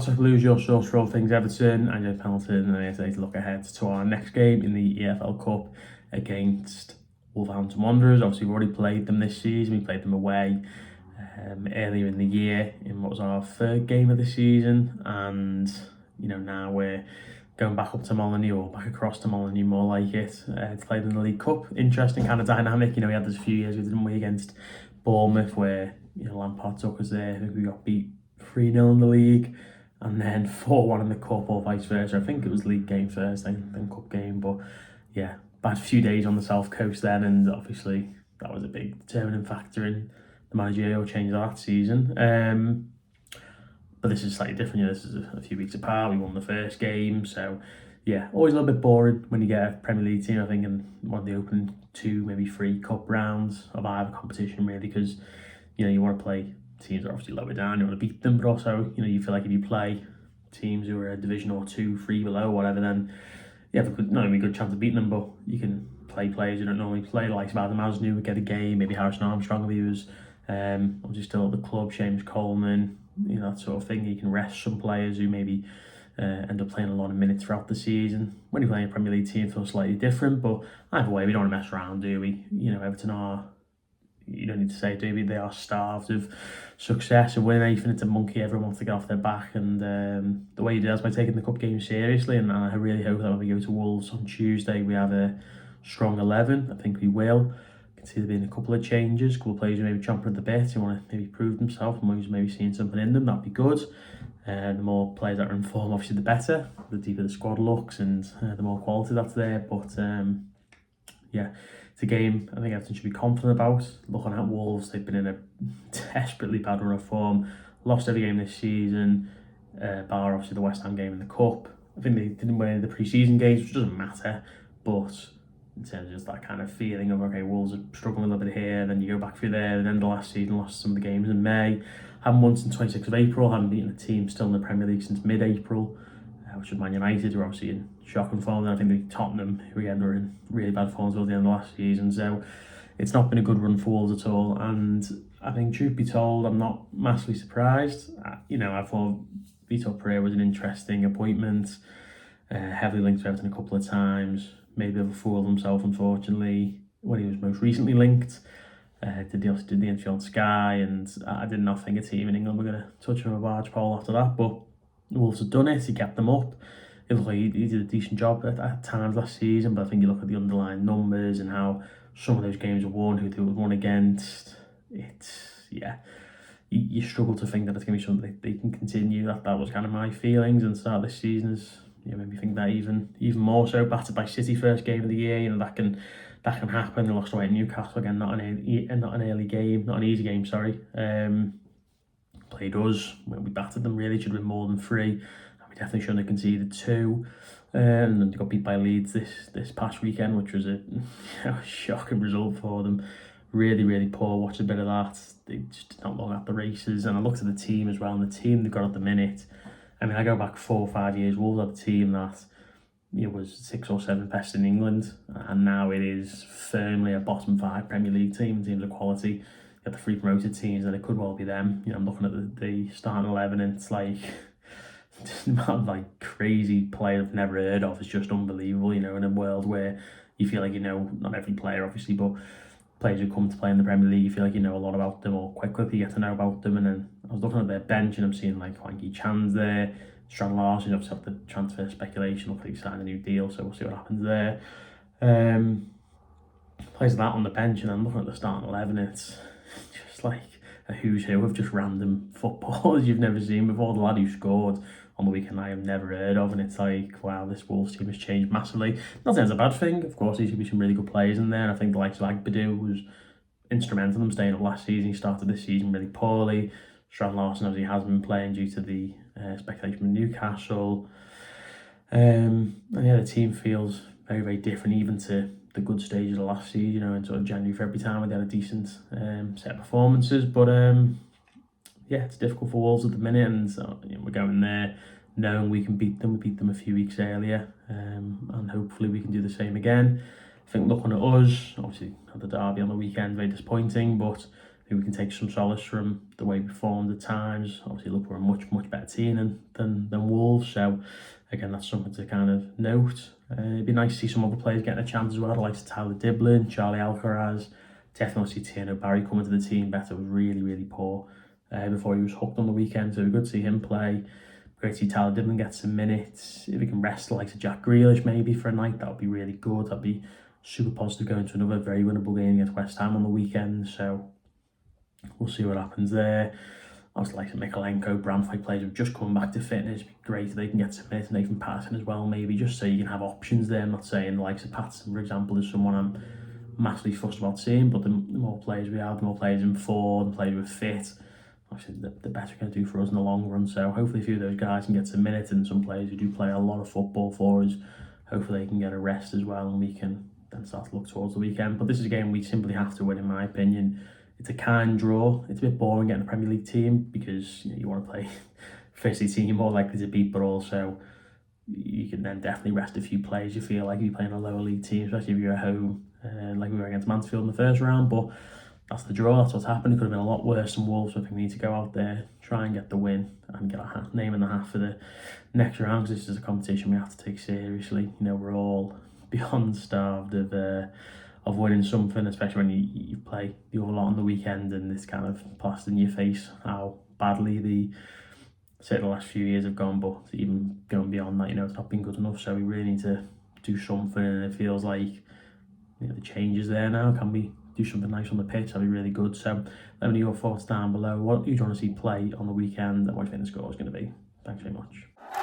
classic lose your source for all things Everton, and your penalty, and then today to look ahead to our next game in the EFL Cup against Wolverhampton Wanderers. Obviously, we've already played them this season. We played them away earlier in the year in what was our third game of the season, and now we're going back up to Molineux, or back across to Molineux, more like it, to play them in the League Cup. Interesting kind of dynamic. We had this a few years ago, didn't we, against Bournemouth, where Lampard took us there. I think we got beat 3-0 in the league, and then 4-1 in the cup, or vice versa. I think it was league game first, then cup game. But yeah, bad few days on the south coast then, and obviously that was a big determining factor in the managerial change of that season. But this is slightly different. This is a few weeks apart. We won the first game, so yeah, always a little bit boring when you get a Premier League team, I think, in one of the opening 2, maybe 3 cup rounds of either competition, really, because you want to play teams that are obviously lower down, you want to beat them, but also you feel like if you play teams who are a division or 2, 3 below, whatever, then you have not only a good chance of beating them, but you can play players who don't normally play, like Adam Asnew would get a game, maybe Harrison Armstrong, if he was obviously still at the club, James Coleman, that sort of thing. You can rest some players who maybe end up playing a lot of minutes throughout the season. When you play a Premier League team, it feels slightly different, but either way, we don't want to mess around, do we? Everton are, you don't need to say, do we? They are starved of success and winning anything. It's a monkey everyone wants to get off their back, and the way you do that is by taking the cup game seriously, and I really hope that when we go to Wolves on Tuesday, we have a strong 11. I think we will. I can see there being a couple of changes, a couple of players who maybe chomping at the bit, who want to maybe prove themselves, and who's maybe seeing something in them. That'd be good. The more players that are in form, obviously, the better. The deeper the squad looks, and the more quality that's there. But yeah, it's a game I think Everton should be confident about. Looking at Wolves, they've been in a desperately bad run of form. Lost every game this season, bar obviously the West Ham game in the Cup. I think they didn't win any of the pre-season games, which doesn't matter. But in terms of just that kind of feeling of, okay, Wolves are struggling a little bit here, then you go back through there, and then the last season lost some of the games in May. Haven't won since 26th of April, haven't beaten a team still in the Premier League since mid-April, which was Man United, who are obviously in shocking form. And I think the Tottenham, who again were in really bad form until the end of last season. So it's not been a good run for Wolves at all. And I think, truth be told, I'm not massively surprised. I thought Vitor Pereira was an interesting appointment, heavily linked to Everton a couple of times. Maybe overfooled himself, unfortunately, when he was most recently linked. Did the interview on Sky, and I did not think a team in England were going to touch him a barge pole after that. But the Wolves had done it. He kept them up. It looked like he did a decent job at times last season, but I think you look at the underlying numbers and how some of those games were won, who they were won against. You struggle to think that it's going to be something they can continue. That was kind of my feelings, and start this season is made me think that even more so. Battered by City first game of the year, that can happen. They lost away at Newcastle again, not an early game, not an easy game. Sorry. Played us when we battered them. Really should have been more than 3. And we definitely shouldn't have conceded 2. And then they got beat by Leeds this past weekend, which was a shocking result for them. Really, really poor. Watched a bit of that. They just did not look at the races. And I looked at the team as well, and the team they've got at the minute. I mean, I go back 4 or 5 years, Wolves had a team that was 6 or 7 best in England, and now it is firmly a bottom 5 Premier League team in terms of quality. You have the 3 promoted teams, and it could well be them. I'm looking at the starting 11, and it's like crazy players I've never heard of. It's just unbelievable, in a world where you feel like not every player, obviously, but players who come to play in the Premier League, you feel like you know a lot about them, or quite quickly get to know about them. And then I was looking at their bench, and I'm seeing like Hwang Chan's there, Strand Larsen, obviously have the transfer speculation, looks like he signed a new deal, so we'll see what happens there. Players like that on the bench, and I'm looking at the starting 11, it's just like a who's who of just random footballers you've never seen before. The lad who scored on the weekend I have never heard of, and it's like, wow, this Wolves team has changed massively. Not saying it's a bad thing, of course, there should be some really good players in there, and I think the likes of Agbadu was instrumental in them staying up last season. He started this season really poorly. Strand Larsen obviously has been playing due to the speculation with Newcastle. And yeah, the team feels very, very different, even to the good stages of last season, in sort of January, February time, where they had a decent set of performances. But yeah, it's difficult for Wolves at the minute, and we're going there knowing we can beat them. We beat them a few weeks earlier, and hopefully we can do the same again. I think looking at us, obviously had the derby on the weekend, very disappointing, but maybe we can take some solace from the way we performed at times. Obviously, look, we're a much better team than Wolves, so again, that's something to kind of note. It'd be nice to see some other players getting a chance as well, like Tyler Diblin, Charlie Alcaraz. Definitely see Tierno Barry coming to the team. Better was really poor before he was hooked on the weekend, so good to see him play. Great to see Tyler Diblin get some minutes. If we can rest the likes of Jack Grealish maybe for a night, that would be really good. That'd be super positive going to another very winnable game against West Ham on the weekend, so we'll see what happens there. Obviously, like Mikalenko, Branthwaite players have just come back to fitness. It'd be great if they can get some minutes. Nathan Patterson as well, maybe, just so you can have options there. I'm not saying the likes of Patterson, for example, is someone I'm massively fussed about seeing, but the more players we have, the more players in form, the players who are fit, obviously the better it's going to do for us in the long run. So hopefully a few of those guys can get some minutes, and some players who do play a lot of football for us, hopefully they can get a rest as well, and we can then start to look towards the weekend. But this is a game we simply have to win, in my opinion. It's a kind draw. It's a bit boring getting a Premier League team because you want to play firstly team you're more likely to beat, but also you can then definitely rest a few players. You feel like you're playing a lower league team, especially if you're at home, like we were against Mansfield in the first round. But that's the draw. That's what's happened. It could have been a lot worse than Wolves. So I think we need to go out there, try and get the win, and get a name in the hat for the next round. Because this is a competition we have to take seriously. We're all beyond starved of winning something, especially when you play the other lot on the weekend, and it's kind of plastered in your face how badly the last few years have gone. But even going beyond that, it's not been good enough. So we really need to do something, and it feels like the change is there now. Can we do something nice on the pitch? That'd be really good. So let me know your thoughts down below. What do you want to see play on the weekend, and what do you think the score is going to be? Thanks very much.